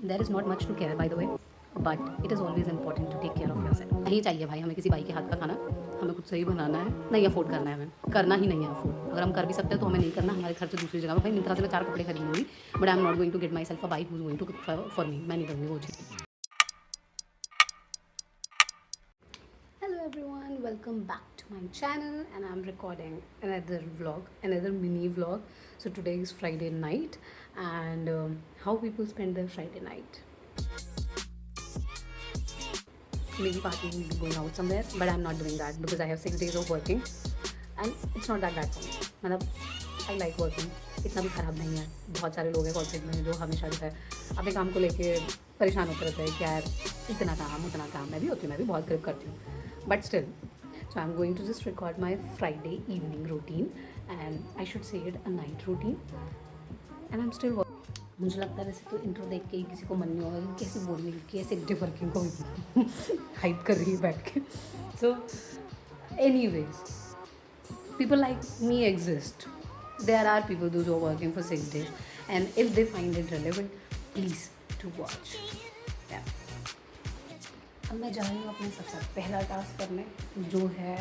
There is not much to care by the way, but it is always important to take care of yourself. नहीं चाहिए भाई हमें किसी भाई के हाथ का खाना, हमें खुद से ही बनाना है, नहीं अफोर्ड करना है, हमें करना ही नहीं है अफोर्ड। अगर हम कर भी सकते हैं तो हमें नहीं करना, हमारे खर्चे दूसरी जगह पर। भाई मिंत्रा से मैं 4 कपड़े खरीद लूँगी, but I am not going to get myself a bai who is going to cook for me. मैं नहीं करूँगी वो चीज़। Hello everyone, welcome back to my channel and I'm recording another vlog, another mini vlog. So today is Friday night and how people spend their Friday night. Maybe partying, maybe going out somewhere, but I'm not doing that because I have 6 days of working and it's not that bad for me. मतलब I like working, इतना भी ख़राब नहीं है। बहुत सारे लोग हैं कॉर्पोरेट में जो हमेशा जो है अपने काम को लेके परेशान होते रहते हैं कि यार इतना काम उतना काम। मैं भी होती हूँ, मैं भी बहुत ग्रिप करती हूँ, but still. So I'm going to just record my Friday evening routine and I should say it a night routine and I'm still working. मुझे लगता है वैसे तो इंट्रो देख के ही किसी को मन नहीं होगा कि कैसे बोल रही है, कैसे डे वर्किंग को हाइप कर रही है बैठ के। So anyways, people like me exist. There are people those who are working for 6 days and if they find it relevant, please to watch. Yeah. अब मैं जा रही हूँ अपने सबसे पहला टास्क करने, जो है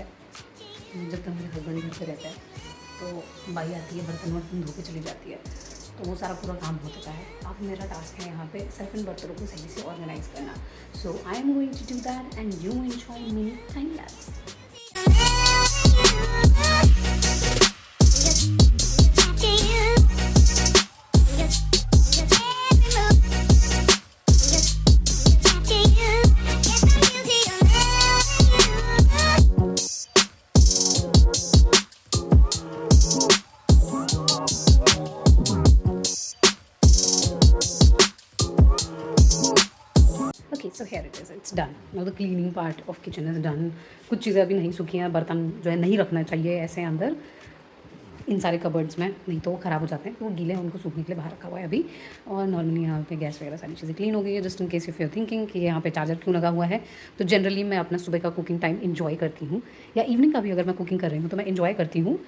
जब तक मेरे हस्बैंड घर पे रहता है तो बाई आती है, बर्तन वर्तन धो के चली जाती है, तो वो सारा पूरा काम हो चुका है। अब मेरा टास्क है यहाँ पे सेल्फ एंड बर्तनों को सही से ऑर्गेनाइज करना। So I am going to do that and you enjoy me time lapse. So here it is, it's done. Now the cleaning part of kitchen is done. कुछ चीज़ें अभी नहीं सूखी हैं, बर्तन जो है नहीं रखना चाहिए ऐसे अंदर इन सारे कबर्ड्स में, नहीं तो वो ख़राब हो जाते हैं। तो वो गीले हैं, उनको सूखने के लिए बाहर रखा हुआ है अभी। और नॉर्मली यहाँ पे गैस वगैरह सारी चीज़ें क्लीन हो गई है। Just in case if you are thinking कि यहाँ पे चार्जर क्यों लगा हुआ है, तो जनरली मैं अपना सुबह का कुकिंग टाइम इन्जॉय करती हूँ, या इवनिंग का भी अगर मैं कुकिंग कर रही हूँ तो मैं इन्जॉय करती हूँ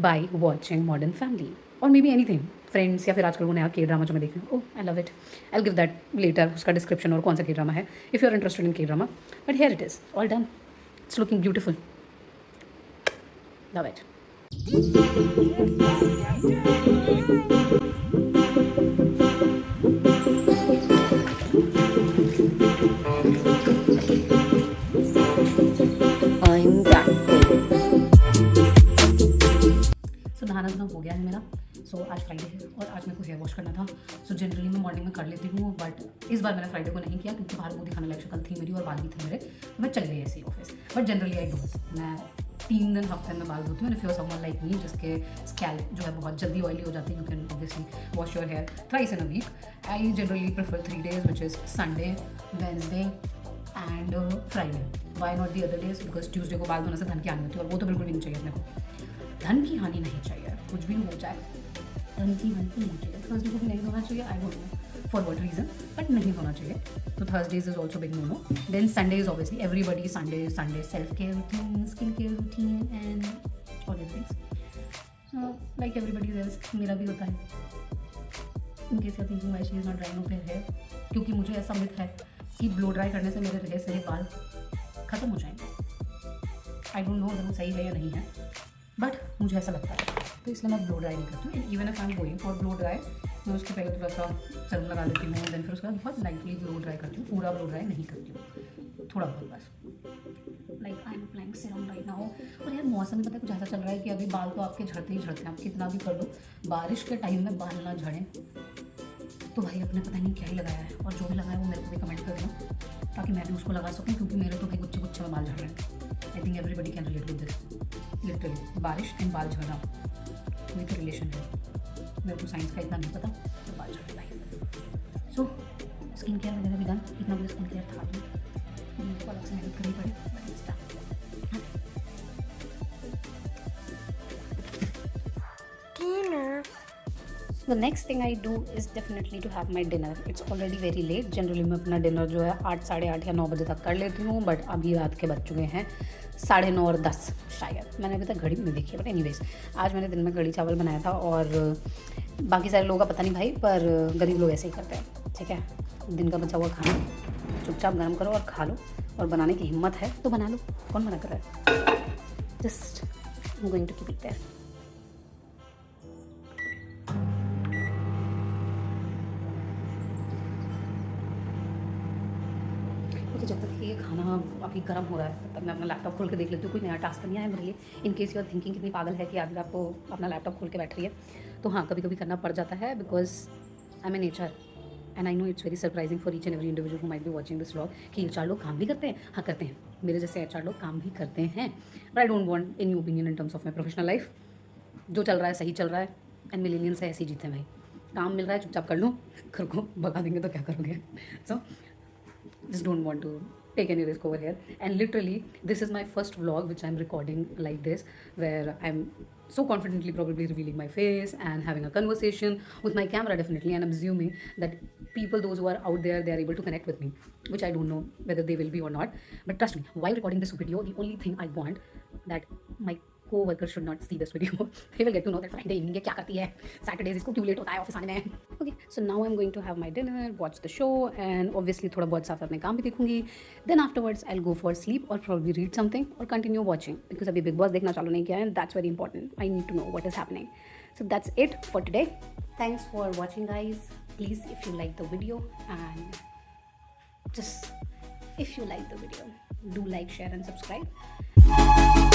बाई वॉचिंग मॉडर्न फैमिली और मे बी एनीथिंग फ्रेंड्स, या फिर आजकल वो नया के ड्रामा जो मैं देख रही हूँ, oh I love it. I will give that letter, उसका डिस्क्रिप्शन और कौन सा के ड्रामा है if you are interested in K drama. But here it is all done, it's looking beautiful, love it. So नहाना धोना हो गया है मेरा। सो आज फ्राइडे है और आज मेरे को हेयर वॉश करना था। सो जनरली मैं मॉर्निंग में कर लेती हूँ, बट इस बार मैंने फ्राइडे को नहीं किया क्योंकि बाहर वो दिखाने लायक शक्ल थी मेरी और बाल भी थे मेरे, तो मैं चली गई ऐसे ही office. But generally I don't, मैं 3 दिन हफ्ते में बाल धोती हूँ। If you are someone like me जिसके स्कैल्प जो है बहुत जल्दी ऑयली हो जाती है, you can obviously wash your hair thrice in a week. I generally prefer 3 days which is Sunday, Wednesday and Friday. Why not the other days, because Tuesday को बाल धोने से धन की हानि होती है और वो तो बिल्कुल भी नहीं चाहिए अपने को। धन की हानि नहीं चाहिए, कुछ भी हो जाए धन की हानि नहीं चाहिए। थर्सडे को भी नहीं धोना चाहिए, I don't know for what reason, but नहीं होना चाहिए। तो Thursdays is also big no no. Then Sunday is obviously everybody Sunday self care routine, skin care routine and all these things like everybody else, मेरा भी होता है। In case you thinking my she is not drying off hair है, क्योंकि मुझे ऐसा myth है कि ब्लो ड्राई करने से मेरे रहे सहे बाल ख़त्म हो जाएंगे। आई डोंट नो अगर वो सही है या नहीं है, बट मुझे ऐसा लगता है, तो इसलिए मैं ब्लो ड्राई नहीं करती हूँ। Even if I am going for blow dry, मैं उसके पहले थोड़ा सा सीरम लगा देती हूँ, देन फिर उसके बाद बहुत लाइटली ब्लो ड्राई करती हूँ। पूरा ब्लो ड्राई नहीं करती हूँ, थोड़ा बहुत बस। Like I am applying serum right now. और यार मौसम में पता है कुछ ऐसा चल रहा है कि अभी बाल तो आपके झड़ते ही झड़ते हैं, आप कितना भी कर लो। बारिश के टाइम में बाल ना झड़ें तो भाई अपने पता नहीं क्या ही लगाया है, और जो भी लगाया है वो मेरे को भी कमेंट कर दो ताकि मैं भी उसको लगा सकूँ, क्योंकि मेरे तो भाई गुच्छे गुच्छे में बाल झड़ रहे हैं। I think everybody can relate with this. Literally बारिश एंड बाल झड़ना कोई तो रिलेशन है, मेरे को साइंस का इतना नहीं पता, तो बाल झड़ रहा है। सो स्किन केयर वगैरह भी डन, इतना मुझे स्किन केयर था भी, मेरे को अलग से मेहनत करनी पड़ी, but it's done. The next thing I do is definitely to have my dinner. It's already very late. Generally मैं अपना डिनर जो है 8, साढ़े 8 या 9 बजे तक कर लेती हूँ, बट अभी रात के बज चुके हैं 9:30 और 10 शायद। मैंने अभी तक घड़ी भी नहीं देखी है, बट एनीवेज आज मैंने दिन में कढ़ी चावल बनाया था, और बाकी सारे लोगों का पता नहीं भाई, पर गरीब लोग ऐसे ही करते हैं, ठीक है। दिन का बचा हुआ खाना चुपचाप गर्म करो और खा लो, और बनाने की हिम्मत है तो बना लो, कौन मना कर रहा है। Just I am going to keep it there. Okay, जब तक ये खाना अभी गर्म हो रहा है तब तक मैं अपना लैपटॉप खोल के देख लेती हूँ कोई नया टास्क नहीं आया मेरे लिए। In case you are thinking कितनी पागल है कि आज आपको अपना लैपटॉप खोल के बैठ रही है, तो हाँ कभी कभी करना पड़ जाता है, because I am a nature and I know it's very surprising for each and every individual who might be watching this vlog कि HR लोग काम भी करते हैं। हाँ करते हैं, मेरे जैसे HR लोग काम भी करते हैं, but I don't want any opinion in terms of my professional life. जो चल रहा है सही चल रहा है, एंड मिलेनियंस है ऐसे ही जीते हैं भाई। काम मिल रहा है चुपचाप कर लो, घर को भगा देंगे तो क्या करोगे। सो just don't want to take any risk over here, and literally this is my first vlog which I'm recording like this, where I'm so confidently probably revealing my face and having a conversation with my camera definitely, and I'm assuming that people, those who are out there, they are able to connect with me, which I don't know whether they will be or not. But trust me, while recording this video, the only thing I want that my co-workers should not see this video. They will get to know that Friday evening ये क्या करती है, Saturdays इसको क्यों late होता है office आने में। Okay, so now I'm going to have my dinner, watch the show, and obviously थोड़ा बहुत साथ अपने काम भी देखूंगी। Then afterwards I'll go for sleep or probably read something or continue watching, because अभी Big Boss देखना चालू नहीं किया है, and that's very important. I need to know what is happening. So that's it for today. Thanks for watching, guys. Please, if you like the video, and just if you like the video, do like, share and subscribe.